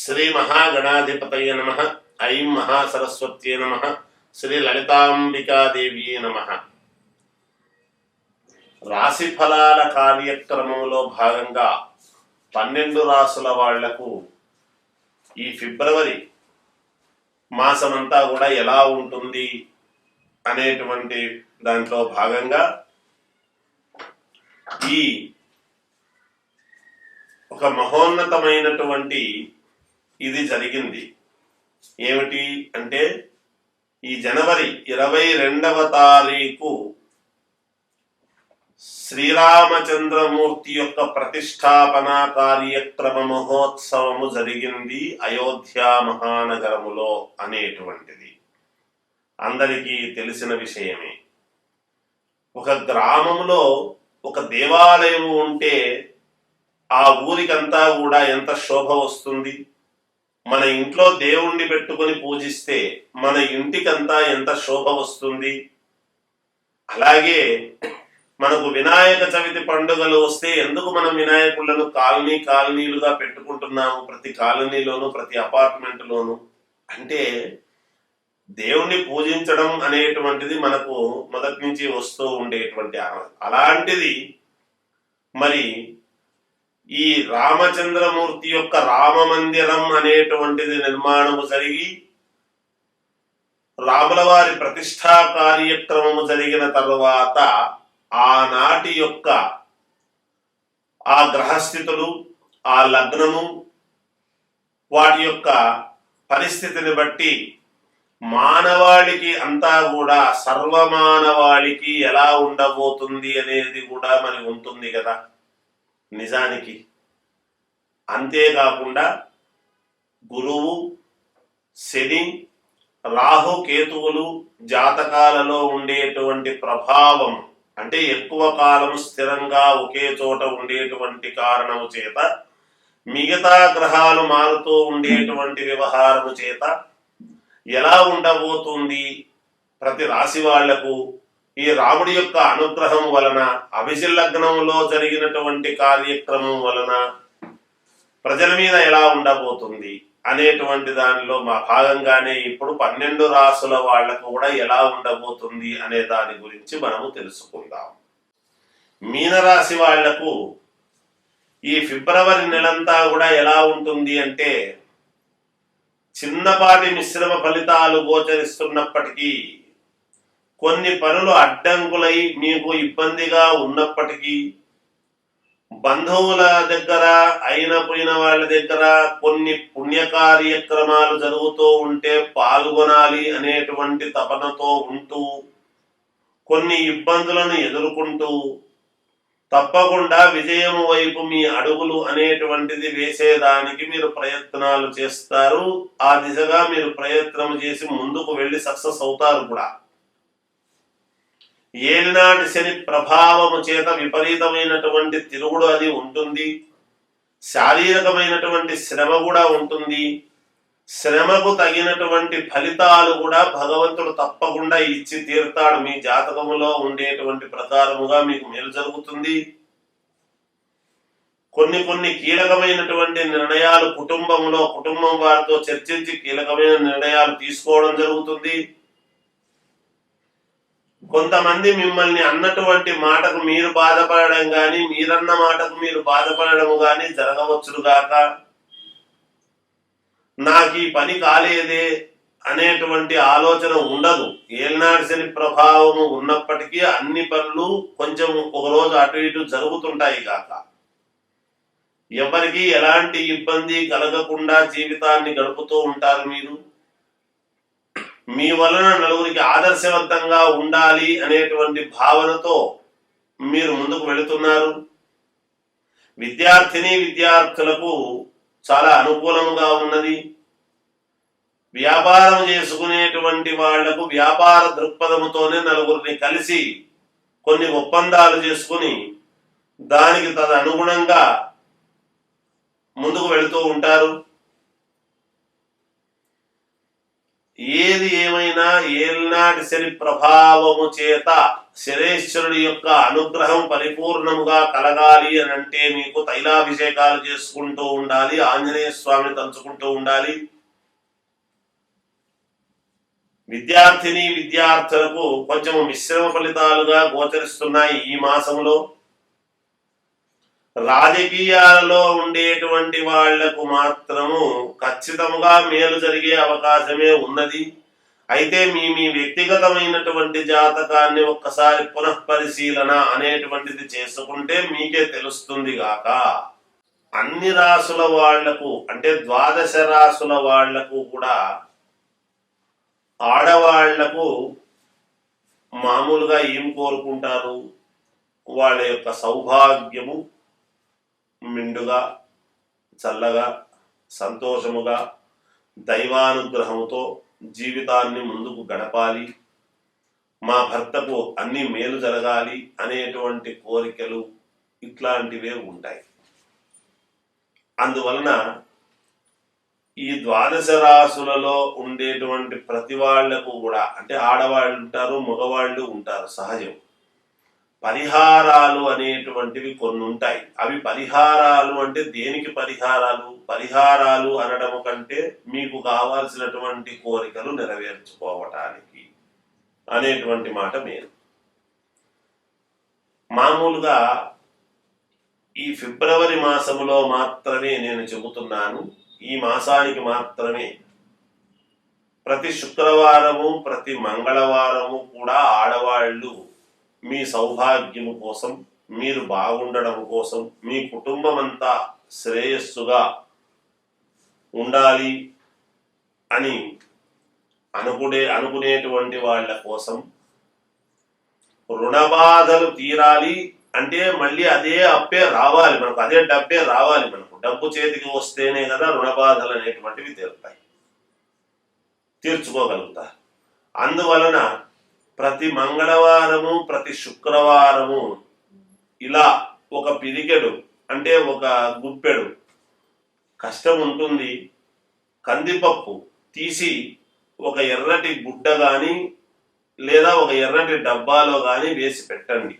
శ్రీ మహాగణాధిపతయ నమః. ఐం మహాసరస్వత్యే నమః. శ్రీ లలితాంబికాదేవ్యే నమః. రాశి ఫలాల కార్యక్రమంలో భాగంగా 12 రాసుల వాళ్లకు ఈ ఫిబ్రవరి మాసమంతా కూడా ఎలా ఉంటుంది అనేటువంటి దాంట్లో భాగంగా ఈ ఒక మహోన్నతమైనటువంటి ఇది జరిగింది. ఏమిటి అంటే ఈ జనవరి 22వ తారీఖు శ్రీరామచంద్రమూర్తి యొక్క ప్రతిష్టాపన కార్యక్రమ మహోత్సవము జరిగింది అయోధ్య మహానగరములో అనేటువంటిది అందరికీ తెలిసిన విషయమే. ఒక గ్రామంలో ఒక దేవాలయం ఉంటే ఆ ఊరికంతా కూడా ఎంత శోభ వస్తుంది. మన ఇంట్లో దేవుణ్ణి పెట్టుకొని పూజిస్తే మన ఇంటికంతా ఎంత శోభ వస్తుంది. అలాగే మనకు వినాయక చవితి పండుగలు వస్తే ఎందుకు మనం వినాయకులను కాలనీలుగా పెట్టుకుంటున్నాము, ప్రతి కాలనీలోను ప్రతి అపార్ట్మెంట్లోను అంటే దేవుణ్ణి పూజించడం అనేటువంటిది మనకు మొదటి నుంచి వస్తూ ఉండేటువంటి అలాంటిది మరి ఈ రామచంద్రమూర్తి యొక్క రామ మందిరం అనేటువంటిది నిర్మాణము జరిగి రాముల వారి ప్రతిష్టా కార్యక్రమము జరిగిన తరువాత ఆనాటి యొక్క ఆ గ్రహస్థితులు, ఆ లగ్నము, వాటి యొక్క పరిస్థితిని బట్టి మానవాళికి అంతా కూడా సర్వమానవాళికి ఎలా ఉండబోతుంది అనేది కూడా మరి ఉంటుంది కదా నిజానికి. అంతేకాకుండా గురువు, శని, రాహు, కేతువులు జాతకాలలో ఉండేటువంటి ప్రభావం అంటే ఎక్కువ కాలం స్థిరంగా ఒకే చోట ఉండేటువంటి కారణము చేత, మిగతా గ్రహాలు మారుతూ ఉండేటువంటి వ్యవహారము చేత ఎలా ఉండబోతుంది ప్రతి రాశి వాళ్లకు ఈ రాముడి యొక్క అనుగ్రహం వలన, అభిజిల్లగ్నంలో జరిగినటువంటి కార్యక్రమం వలన ప్రజల మీద ఎలా ఉండబోతుంది అనేటువంటి దానిలో మా భాగంగానే ఇప్పుడు 12 రాసుల వాళ్లకు కూడా ఎలా ఉండబోతుంది అనే దాని గురించి మనము తెలుసుకుందాం. మీనరాశి వాళ్లకు ఈ ఫిబ్రవరి నెలంతా కూడా ఎలా ఉంటుంది అంటే చిన్నపాటి మిశ్రమ ఫలితాలు గోచరిస్తున్నప్పటికీ, కొన్ని పనులు అడ్డంకులై మీకు ఇబ్బందిగా ఉన్నప్పటికీ, బంధువుల దగ్గర అయినపోయిన వాళ్ళ దగ్గర కొన్ని పుణ్య కార్యక్రమాలు జరుగుతూ ఉంటే పాల్గొనాలి అనేటువంటి తపనతో ఉంటూ కొన్ని ఇబ్బందులను ఎదుర్కొంటూ తప్పకుండా విజయము వైపు మీ అడుగులు అనేటువంటిది వేసేదానికి మీరు ప్రయత్నాలు చేస్తారు. ఆ దిశగా మీరు ప్రయత్నం చేసి ముందుకు వెళ్ళి సక్సెస్ అవుతారు కూడా. ఏలినాటి శని ప్రభావము చేత విపరీతమైనటువంటి తిరుగుడు అది ఉంటుంది. శారీరకమైనటువంటి శ్రమ కూడా ఉంటుంది. శ్రమకు తగినటువంటి ఫలితాలు కూడా భగవంతుడు తప్పకుండా ఇచ్చి తీరుతాడు. మీ జాతకములో ఉండేటువంటి ప్రకారముగా మీకు మేలు జరుగుతుంది. కొన్ని కీలకమైనటువంటి నిర్ణయాలు కుటుంబం వారితో చర్చించి కీలకమైన నిర్ణయాలు తీసుకోవడం జరుగుతుంది. కొంతమంది మిమ్మల్ని అన్నటువంటి మాటకు మీరు బాధపడడం గాని, మీరన్న మాటకు మీరు బాధపడడం గాని జరగవచ్చుగాక. నాకు ఈ పని కాలేదే అనేటువంటి ఆలోచన ఉండదు. ఏలినాటి శని ప్రభావము ఉన్నప్పటికీ అన్ని పనులు కొంచెం ఒకరోజు అటు ఇటు జరుగుతుంటాయి కాక, ఎవరికి ఎలాంటి ఇబ్బంది కలగకుండా జీవితాన్ని గడుపుతూ ఉంటారు. మీరు మీ వలన నలుగురికి ఆదర్శవంతంగా ఉండాలి అనేటువంటి భావనతో మీరు ముందుకు వెళుతున్నారు. విద్యార్థులకు చాలా అనుకూలంగా ఉన్నది. వ్యాపారం చేసుకునేటువంటి వాళ్లకు వ్యాపార దృక్పథముతోనే నలుగురిని కలిసి కొన్ని ఒప్పందాలు చేసుకుని దానికి తదనుగుణంగా ముందుకు వెళుతూ ఉంటారు. ఏది ఏమైనా ఏలినాటి శని ప్రభావము చేత శనేశ్వరుడి యొక్క అనుగ్రహం పరిపూర్ణముగా కలగాలి అని అంటే మీకు తైలాభిషేకాలు చేసుకుంటూ ఉండాలి, ఆంజనేయ స్వామిని తలుచుకుంటూ ఉండాలి. విద్యార్థిని విద్యార్థులకు కొంచెం మిశ్రమ ఫలితాలుగా గోచరిస్తున్నాయి ఈ మాసంలో. రాజకీయాలలో ఉండేటువంటి వాళ్లకు మాత్రము ఖచ్చితంగా మేలు జరిగే అవకాశమే ఉన్నది. అయితే మీ వ్యక్తిగతమైనటువంటి జాతకాన్ని ఒక్కసారి పునఃపరిశీలన అనేటువంటిది చేసుకుంటే మీకే తెలుస్తుంది గాక. అన్ని రాసుల వాళ్లకు అంటే 12 రాసుల వాళ్లకు కూడా ఆడవాళ్లకు మామూలుగా ఏం కోరుకుంటారు? వాళ్ళ యొక్క సౌభాగ్యము మిండుగా, చల్లగా, సంతోషముగా, దైవానుగ్రహంతో జీవితాన్ని ముందుకు గడపాలి, మా భర్తకు అన్ని మేలు జరగాలి అనేటువంటి కోరికలు ఇట్లాంటివే ఉంటాయి. అందువలన ఈ 12 రాసులలో ఉండేటువంటి ప్రతి వాళ్లకు కూడా అంటే ఆడవాళ్ళు ఉంటారు, మగవాళ్ళు ఉంటారు, సహజం. పరిహారాలు అనేటువంటివి కొన్ని ఉంటాయి. అవి పరిహారాలు అంటే దేనికి పరిహారాలు? పరిహారాలు అనడము కంటే మీకు కావాల్సినటువంటి కోరికలు నెరవేర్చుకోవటానికి అనేటువంటి మాట మేలు. మామూలుగా ఈ ఫిబ్రవరి మాసములో మాత్రమే నేను చెబుతున్నాను, ఈ మాసానికి మాత్రమే. ప్రతి శుక్రవారము ప్రతి మంగళవారము కూడా ఆడవాళ్ళు మీ సౌభాగ్యము కోసం, మీరు బాగుండడం కోసం, మీ కుటుంబం అంతా శ్రేయస్సుగా ఉండాలి అని అనుకునేటువంటి వాళ్ళ కోసం, రుణ బాధలు తీరాలి అంటే మళ్ళీ అదే అప్పే రావాలి మనకు, అదే డబ్బే రావాలి మనకు. డబ్బు చేతికి వస్తేనే కదా రుణ బాధలు అనేటువంటివి తీరుతాయి, తీర్చుకోగలుగుతారు. అందువలన ప్రతి మంగళవారము ప్రతి శుక్రవారము ఇలా ఒక పిరికెడు అంటే ఒక గుప్పెడు కష్టం ఉంటుంది, కందిపప్పు తీసి ఒక ఎర్రటి గుడ్డ కానీ లేదా ఒక ఎర్రటి డబ్బాలో కానీ వేసి పెట్టండి.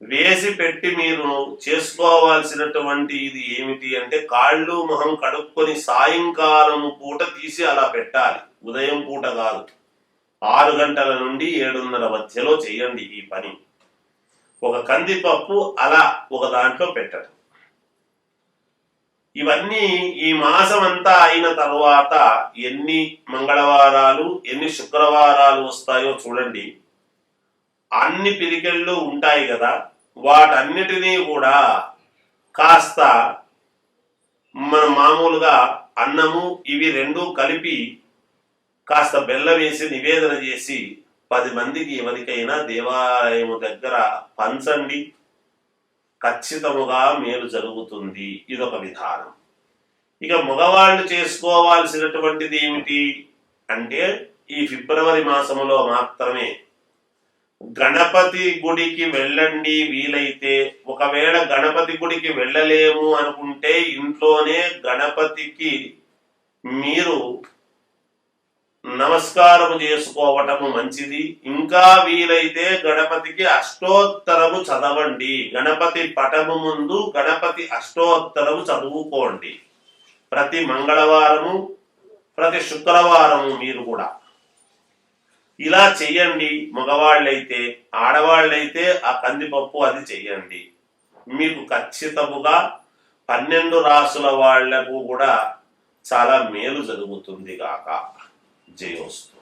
వేసి పెట్టి మీరు చేసుకోవాల్సినటువంటి ఇది ఏమిటి అంటే కాళ్ళు మొహం కడుక్కొని సాయంకాలం పూట తీసి అలా పెట్టాలి, ఉదయం పూట కాదు. 6 గంటల నుండి 7:30 మధ్యలో చేయండి ఈ పని. ఒక కందిపప్పు అలా ఒక దాంట్లో పెట్టండి. ఇవన్నీ ఈ మాసం అంతా అయిన తర్వాత ఎన్ని మంగళవారాలు ఎన్ని శుక్రవారాలు వస్తాయో చూడండి. అన్ని పిరికెళ్ళు ఉంటాయి కదా, వాటన్నిటినీ కూడా కాస్త మన మామూలుగా అన్నము ఇవి రెండూ కలిపి కాస్త బెల్లం వేసి నివేదన చేసి 10 మందికి ఎవరికైనా దేవాలయము దగ్గర పంచండి, ఖచ్చితముగా మేలు జరుగుతుంది. ఇదొక విధానం. ఇక మగవాళ్ళు చేసుకోవాల్సినటువంటిది ఏమిటి అంటే ఈ ఫిబ్రవరి మాసములో మాత్రమే గణపతి గుడికి వెళ్ళండి వీలైతే. ఒకవేళ గణపతి గుడికి వెళ్ళలేము అనుకుంటే ఇంట్లోనే గణపతికి మీరు నమస్కారము చేసుకోవటము మంచిది. ఇంకా వీలైతే గణపతికి అష్టోత్తరము చదవండి. గణపతి పటము ముందు గణపతి అష్టోత్తరము చదువుకోండి ప్రతి మంగళవారము ప్రతి శుక్రవారము. మీరు కూడా ఇలా చెయ్యండి. మగవాళ్ళైతే, ఆడవాళ్ళైతే ఆ కందిపప్పు అది చెయ్యండి. మీకు ఖచ్చితముగా 12 రాసుల వాళ్లకు కూడా చాలా మేలు జరుగుతుంది గాక. జయోస్తు.